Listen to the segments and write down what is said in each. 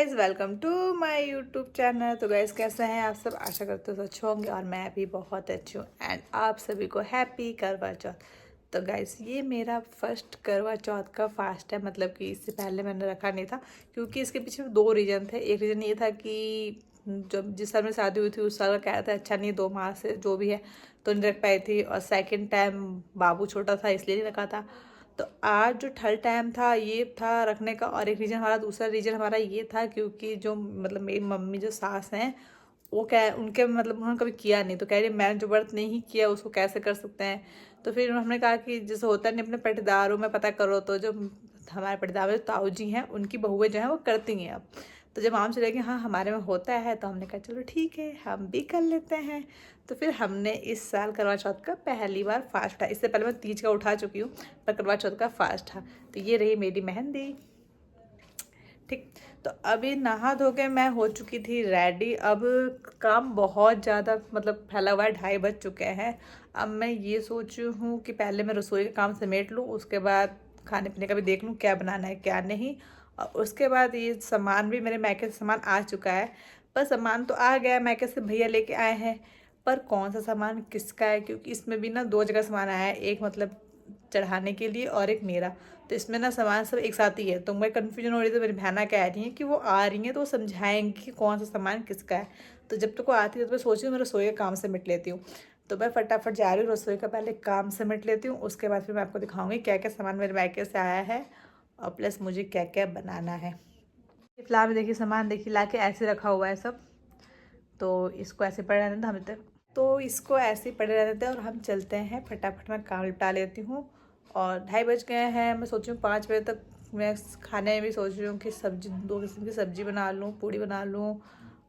Guys, welcome to my YouTube channel. तो guys कैसे हैं आप सब? आशा करते हो अच्छे होंगे और मैं भी बहुत अच्छी हूँ। एंड आप सभी को हैप्पी करवा चौथ। तो गाइज ये मेरा फर्स्ट करवा चौथ का फास्ट है, मतलब कि इससे पहले मैंने रखा नहीं था क्योंकि इसके पीछे दो रीज़न थे। एक रीज़न ये था कि जब जिस साल में शादी हुई थी उस साल का क्या था अच्छा नहीं, 2 माह से जो भी है तो नहीं रख पाई थी, और सेकेंड टाइम बाबू छोटा था इसलिए नहीं रखा था। तो आज जो थर्ड टाइम था ये था रखने का। और एक रीज़न हमारा, दूसरा रीज़न हमारा ये था क्योंकि जो मतलब मेरी मम्मी जो सास हैं वो क्या उनके मतलब उन्होंने कभी किया नहीं, तो कह रही मैंने जो व्रत नहीं किया उसको कैसे कर सकते हैं। तो फिर हमने कहा कि जैसे होता नहीं अपने पटीदारों में पता करो, तो जो हमारे पटीदार में जो ताऊ जी हैं उनकी बहुएं जो हैं वो करती हैं अब। तो जब आम चले कि हाँ हमारे में होता है तो हमने कहा चलो ठीक है हम भी कर लेते हैं। तो फिर हमने इस साल करवा चौथ का पहली बार फास्ट था। इससे पहले मैं तीज का उठा चुकी हूँ पर करवा चौथ का फास्ट था। तो ये रही मेरी मेहंदी। ठीक, तो अभी नहा धो के मैं हो चुकी थी रेडी। अब काम बहुत ज़्यादा मतलब फैला हुआ है, 2:30 बज चुके हैं। अब मैं ये सोच रही हूँ कि पहले मैं रसोई का काम समेट लूँ, उसके बाद खाने पीने का भी देख लूँ क्या बनाना है क्या नहीं। और उसके बाद ये सामान भी मेरे मैके से सामान आ चुका है। पर सामान तो आ गया, मैके से भैया लेके आए हैं, पर कौन सा सामान किसका है क्योंकि इसमें भी ना 2 जगह सामान आया है, एक मतलब चढ़ाने के लिए और एक मेरा। तो इसमें ना सामान सब एक साथ ही है, तो मैं कन्फ्यूजन हो रही थी। मेरी बहना कह रही है कि वो आ रही हैं तो वो समझाएंगी कि कौन सा सामान किसका है। तो जब तक वो आती है तो मैं सोच रही हूँ मैं रसोई का काम समेट लेती हूँ। तो मैं फटाफट जा रही हूँ रसोई का पहले काम समेट लेती हूँ, उसके बाद फिर मैं आपको दिखाऊंगी क्या क्या सामान मेरे मैके से आया है और प्लस मुझे क्या क्या बनाना है। फिलहाल देखिए सामान देखिए ला के ऐसे रखा हुआ है सब, तो इसको ऐसे पड़े रहने देते हम तक, तो इसको ऐसे पड़े रहने देते हैं और हम चलते हैं। फटाफट मैं काम निपटा लेती हूँ। और 2:30 बज गए हैं। मैं सोच रही हूँ 5 बजे तक मैं खाने में भी सोच रही हूँ कि सब्जी 2 किस्म की सब्जी बना लूँ, पूड़ी बना लूँ,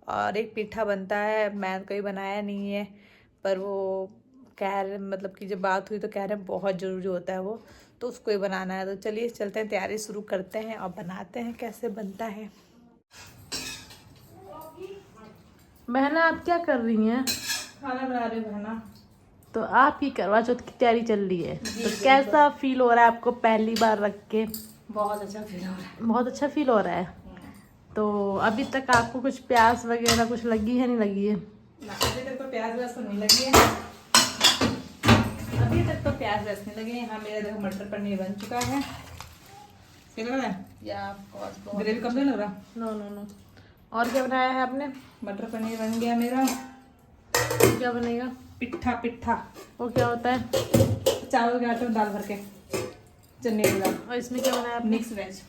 और एक पीठा बनता है मैं कभी बनाया नहीं है। पर वो कह रहे मतलब कि जब बात हुई तो कह रहे हैं बहुत ज़रूरी होता है वो, तो उसको ही बनाना है। तो चलिए चलते हैं, तैयारी शुरू करते हैं और बनाते हैं कैसे बनता है। बहना आप क्या कर रही हैं? खाना बना रही हूँ बहना। तो आपकी करवा चौथ की तैयारी चल रही है, तो कैसा फील हो रहा है आपको पहली बार रख के? बहुत अच्छा फील हो रहा है। बहुत अच्छा फील हो रहा है। तो अभी तक आपको कुछ प्यास वगैरह कुछ लगी है नहीं लगी है? अभी तक तो प्याज वैस तो नहीं लगी है, अभी तक तो प्याज वैस नहीं लगे। यहाँ मेरा देखो मटर पनीर बन चुका है। सही लग रहा है या ग्रेवी कम नहीं लग रहा? No no no. और क्या बनाया है आपने? मटर पनीर बन गया मेरा। क्या बनेगा? पिट्ठा। पिट्ठा वो क्या होता है? चावल के आटे में दाल भर के चने की दाल। और इसमें क्या बनाया आपने? Mix veg.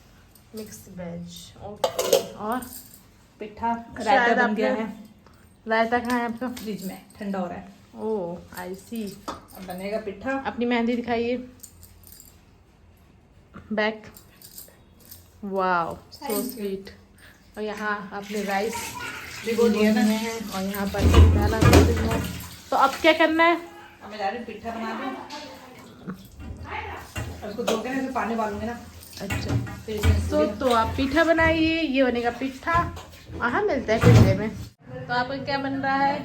Mix veg, okay. और पिट्ठा शायद रायता बन गया आपने- है। रायता कहाँ है आपका? फ्रिज में ठंडा हो रहा है। ओह आई सी। अब बनेगा पिट्ठा। अपनी मेहंदी दिखाइए, बैक। Wow so sweet. और यहाँ आपने राइस भिगो दिया ना है और यहाँ पर डाला है। तो अब क्या करना है? अब मैं जा रही हूँ पिट्ठा बना दूँ, उसको धो के ना इसमें पानी डालूंगी ना। अच्छा फिर तो आप पीठा बनाइए, ये बनेगा पिट्ठा। हाँ मिलता है पिट्ठे में। तो आपका क्या बन रहा है?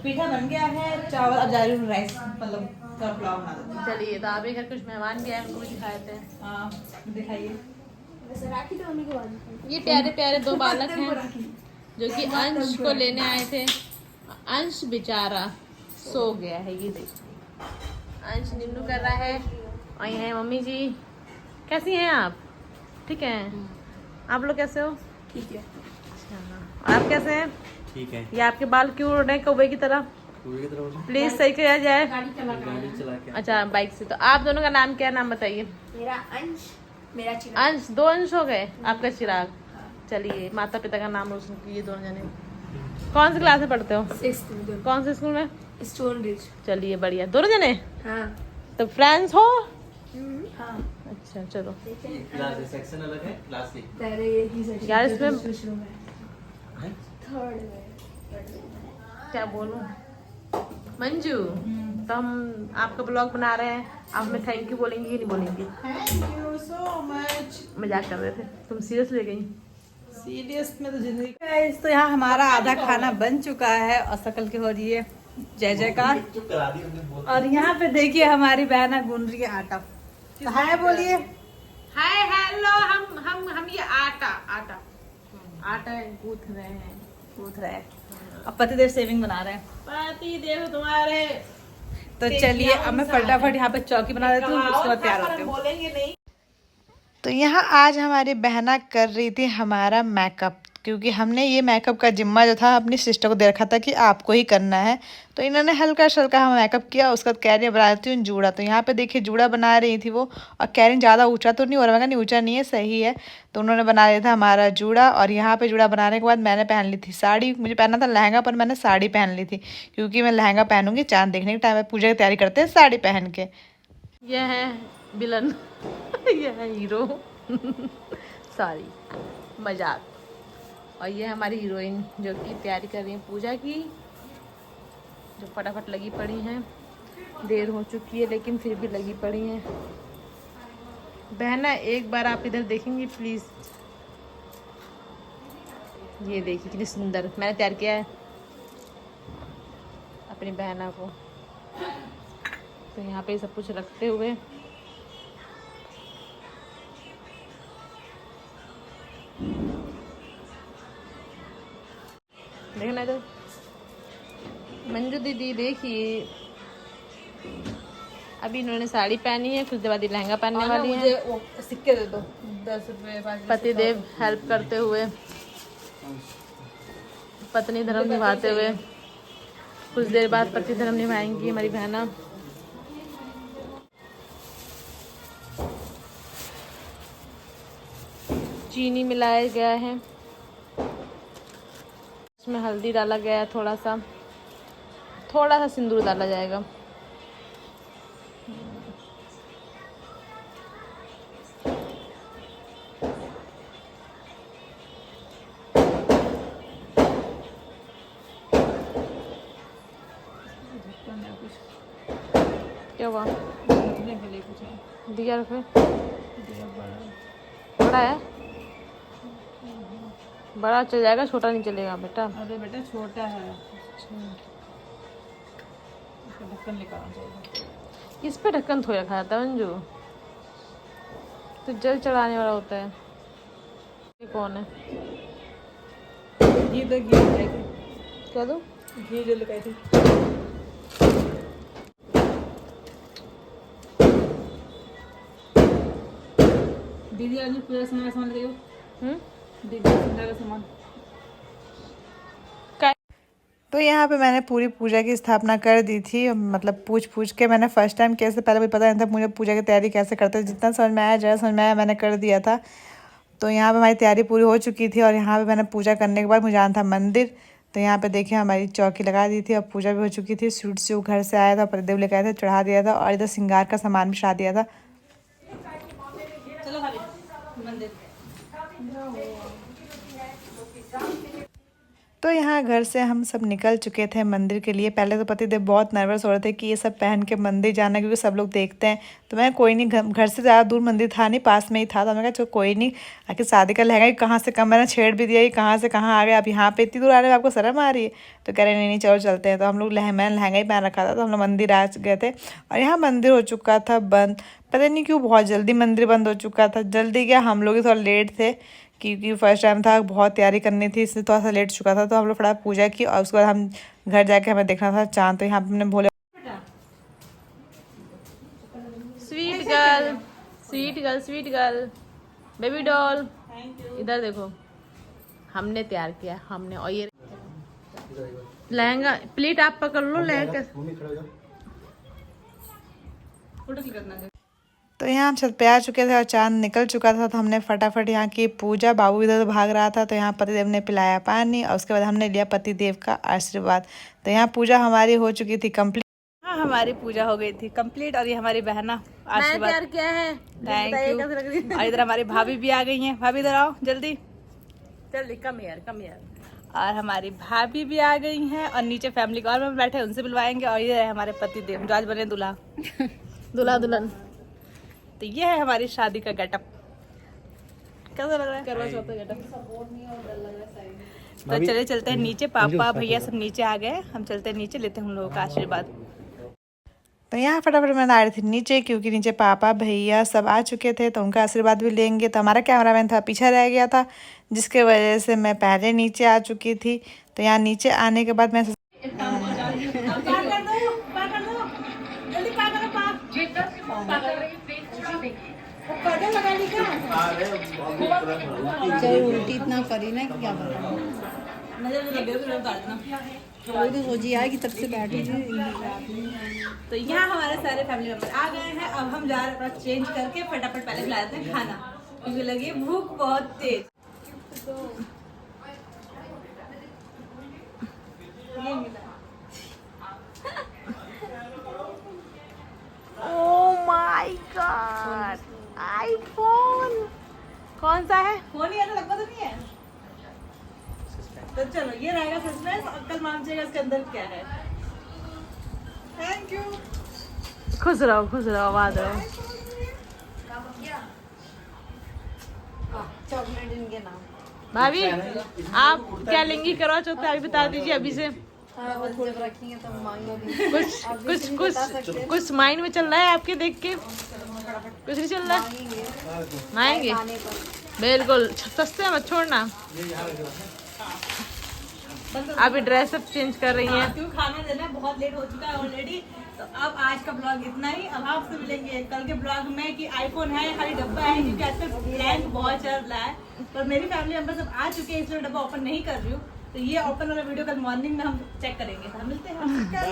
पिट्ठा बन गया है, चावल। अब जा रही हूँ राइस मतलब पुलाव बना दूँ। चलिए, तो आपके घर कुछ मेहमान भी आए, उनको भी दिखाए थे। हाँ दिखाइए। ये प्यारे प्यारे 2 बालक हैं जो कि अंश को लेने आए थे। अंश बेचारा सो गया है, ये देखो अंश निन्नू कर रहा है। और ये है मम्मी जी। कैसी हैं आप? ठीक हैं? आप लोग कैसे हो? ठीक है। अच्छा, और आप कैसे हैं? ठीक है। ये आपके बाल क्यों उड़ रहे हैं कौवे की तरह? प्लीज सही किया जाए। गाड़ी चला के। अच्छा बाइक से। तो आप दोनों का नाम क्या है, नाम बताइए। मेरा अंश, मेरा चिराग। अंश, 2 अंश हो गए। आपका चिराग। चलिए, माता पिता का नाम रोशन कीजिए दोनों जने। कौन सी क्लास में पढ़ते हो? 6th में। कौन से स्कूल में? Stone ridge. चलिए बढ़िया, दोनों जने। हाँ। तो फ्रेंड्स हो? हाँ। अच्छा चलो। क्लास सेक्शन अलग है, क्लास की। पहले यही सेक्शन यार इसमें शुरू में। थर्ड में। क्या बोलूं मंजू, तो हम आपका ब्लॉग बना रहे हैं, आप हमें थैंक यू बोलेंगी कि नहीं बोलेंगी? Thank you so much. मजाक कर रहे थे, तुम सीरियस ले गई? सीरियस में तो जिंदगी गाइस। तो यहाँ हमारा आधा खाना बन चुका है और शकल की हो रही है जय जयकार। चुप करा दी हमने बोल। और यहाँ पे देखिए हमारी बहना गूंद रही है आटा। हाय बोलिए। Hi hello. हम ये आटा आटा आटा गूंथ रहे हैं। गूंथ रहे हैं। अब पतिदेव सेविंग बना रहे हैं। पति देव तुम्हारे तो चलिए अब मैं फटाफट यहाँ पे चौकी बना देती हूँ, उसके बाद तैयार होती हूँ। बोलेंगे नहीं। तो यहाँ आज हमारी बहना कर रही थी हमारा मेकअप, क्योंकि हमने ये मेकअप का जिम्मा जो था अपनी सिस्टर को दे रखा था कि आपको ही करना है। तो इन्होंने हल्का हल्का हम मेकअप किया। उसके बाद कह रही बना देती हूँ जूड़ा। तो यहाँ पे देखिए जूड़ा बना रही थी वो, और कह रही ज़्यादा ऊंचा तो नहीं हो रहा। मैं नहीं ऊंचा नहीं है, सही है। तो उन्होंने बना लिया था हमारा जूड़ा। और यहाँ पे जूड़ा बनाने के बाद मैंने पहन ली थी साड़ी। मुझे पहनना था लहंगा, पर मैंने साड़ी पहन ली थी, क्योंकि मैं लहंगा पहनूंगी चांद देखने के टाइम। पूजा की तैयारी करते हैं साड़ी पहन के। यह है विलन यह है हीरो सॉरी मजाक। और ये हमारी हीरोइन जो कि तैयारी कर रही है पूजा की, जो फटाफट लगी पड़ी हैं। देर हो चुकी है लेकिन फिर भी लगी पड़ी हैं। बहना एक बार आप इधर देखेंगी प्लीज़। ये देखिए कितनी सुंदर मैंने तैयार किया है अपनी बहना को। तो यहाँ पे सब कुछ रखते हुए देखना इधर मंजू दीदी देखिए। अभी इन्होंने साड़ी पहनी है, कुछ देर बाद लहंगा पहनने वाली है। वो सिक्के दे दो, 10 रुपए 5 रुपए। पतिदेव हेल्प करते हुए, पत्नी धर्म निभाते हुए। कुछ देर बाद पति धर्म निभाएंगी हमारी बहना। चीनी मिलाया गया है, इसमें हल्दी डाला गया है, थोड़ा सा सिंदूर डाला जाएगा। क्या हुआ? दिया रुपये बड़ा है, बड़ा चल जाएगा, छोटा नहीं चलेगा बेटा। अरे बेटा छोटा है। इसका ढक्कन निकालना चाहिए। इस पे ढक्कन थोड़ा रखा जाता है मंजू, तो जल चढ़ाने वाला होता है। ये कौन है? घी दो, घी लगाई थी। क्या दो? घी जो लगाई थी। दीदी आज पूजा सामान ले गई। दीदी का सामान। तो यहाँ पे मैंने पूरी पूजा की स्थापना कर दी थी। मतलब पूछ के मैंने फर्स्ट टाइम कैसे, पहले मुझे पता नहीं था मुझे पूजा की तैयारी कैसे करते थे। जितना समझ में आया जरा समझ में आया मैंने कर दिया था। तो यहाँ पे हमारी तैयारी पूरी हो चुकी थी। और यहाँ पे मैंने पूजा करने के बाद मुझे आना था मंदिर। तो यहाँ पे देखिए हमारी चौकी लगा दी थी और पूजा भी हो चुकी थी। स्वीट्स जो घर से आया था प्रतिदेव लेकर आए थे, चढ़ा दिया था। और इधर श्रृंगार का सामान भी चढ़ा दिया था। चलो मंदिर। तो यहाँ घर से हम सब निकल चुके थे मंदिर के लिए। पहले तो पतिदेव बहुत नर्वस हो रहे थे कि ये सब पहन के मंदिर जाना, क्योंकि सब लोग देखते हैं। तो मैं कोई नहीं, घर से ज़्यादा दूर मंदिर था नहीं, पास में ही था। तो मैंने कहा चलो कोई नहीं, आखिर शादी का लहंगा कहाँ से कम, मैंने छेड़ भी दिया कि कहाँ से कहाँ आ गए, आप यहाँ पे इतनी दूर आ रहे हो, आपको शर्म आ रही है? तो कह रहे नहीं चलो चलते हैं। तो हम लोग मैंने लहंगा ही पहन रखा था। तो हम लोग मंदिर आ गए थे। और यहाँ मंदिर हो चुका था बंद। पता नहीं क्यों बहुत जल्दी मंदिर बंद हो चुका था। जल्दी क्या, हम लोग ही थोड़ा लेट थे, क्योंकि फर्स्ट टाइम था, बहुत तैयारी करनी थी, इसलिए थोड़ा सा लेट चुका था। तो हम लोग फटाफट पूजा की और उसके बाद हम घर जाके हमें देखना था चांद। तो यहाँ पे हमने भोले स्वीट गर्ल बेबी डॉल इधर देखो हमने तैयार किया हमने। और ये लहंगा प्लीट आप पकड़ लो लहंगा। तो यहाँ हम छत पे आ चुके थे और चांद निकल चुका था। तो हमने फटाफट यहाँ की पूजा, बाबू इधर भाग रहा था। तो यहाँ पतिदेव ने पिलाया पानी और उसके बाद हमने लिया पतिदेव का आशीर्वाद। तो यहाँ पूजा हमारी हो चुकी थी कंप्लीट। हाँ हमारी पूजा हो गई थी कंप्लीट। और ये हमारी बहना आशीर्वाद तैयार किया है। Thank you. और इधर हमारी भाभी भी आ गई हैं। भाभी इधर आओ जल्दी जल्दी कम यार। और हमारी भाभी भी आ गई हैं। और नीचे फैमिली और में बैठे उनसे बुलवाएंगे। और ये है हमारे पतिदेव जो आज बने दूल्हा दुल्हन। तो ये है हमारी शादी का गेटअप। कैसा लग रहा है? करवा चौथ का गेटअप। तो चले चलते हैं नीचे। पापा भैया सब नीचे आ गए। हम चलते हैं नीचे, लेते हैं हम लोगों का आशीर्वाद। तो यहाँ फटाफट मैं आ रही थी नीचे, क्योंकि नीचे पापा भैया सब आ चुके थे, तो उनका आशीर्वाद भी लेंगे। तो हमारा कैमरामैन था पीछे रह गया था, जिसके वजह से मैं पहले नीचे आ चुकी थी। तो यहाँ नीचे आने के बाद मैं चाहे उल्टी इतना करी ना कि क्या बताऊं। वही तो सोची यार कि तब से बैठी थी। तो यहाँ हमारे सारे फैमिली मेंबर आ गए हैं। अब हम जा रहे हैं अपना चेंज करके फटाफट पहले खिला देते हैं खाना, क्योंकि लगी भूख बहुत तेज। ओह माय गॉड, आईफोन कौन सा है? फोन ही है ना, लगता तो नहीं है। तो चलो ये रहेगा सस्पेंस, कल मान जाएगा इसके अंदर क्या है। Thank you. खुश रहो, आबाद रहो। चॉकलेट इनके नाम। भाभी आप क्या लेंगी करवा चौथ पे, अभी बता दीजिए अभी से। हाँ वो थोड़े रखेंगे तो मांगोगे। कुछ माइंड में चल रहा है आपके देख के? कुछ नहीं चल रहा है? मांगेंगे बिल्कुल, सस्ते मत छोड़ना। अभी ड्रेस अप चेंज कर रही हैं। क्यों खाना देना बहुत लेट हो चुका है ऑलरेडी। तो अब आज का ब्लॉग इतना ही। अब आपसे मिलेंगे कल के ब्लॉग में कि आईफोन है खाली डब्बा है, क्योंकि आजकल प्रैंक बहुत चल रहा है। पर मेरी फैमिली मेंबर सब आ चुके हैं, इसलिए डब्बा ओपन नहीं कर रही हूँ। तो ये ओपन वाला वीडियो कल मॉर्निंग में हम चेक करेंगे। तो हम मिलते हैं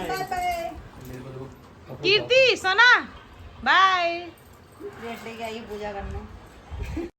कल। बाय। कीर्ति सोना बाय। लेके आई पूजा करने।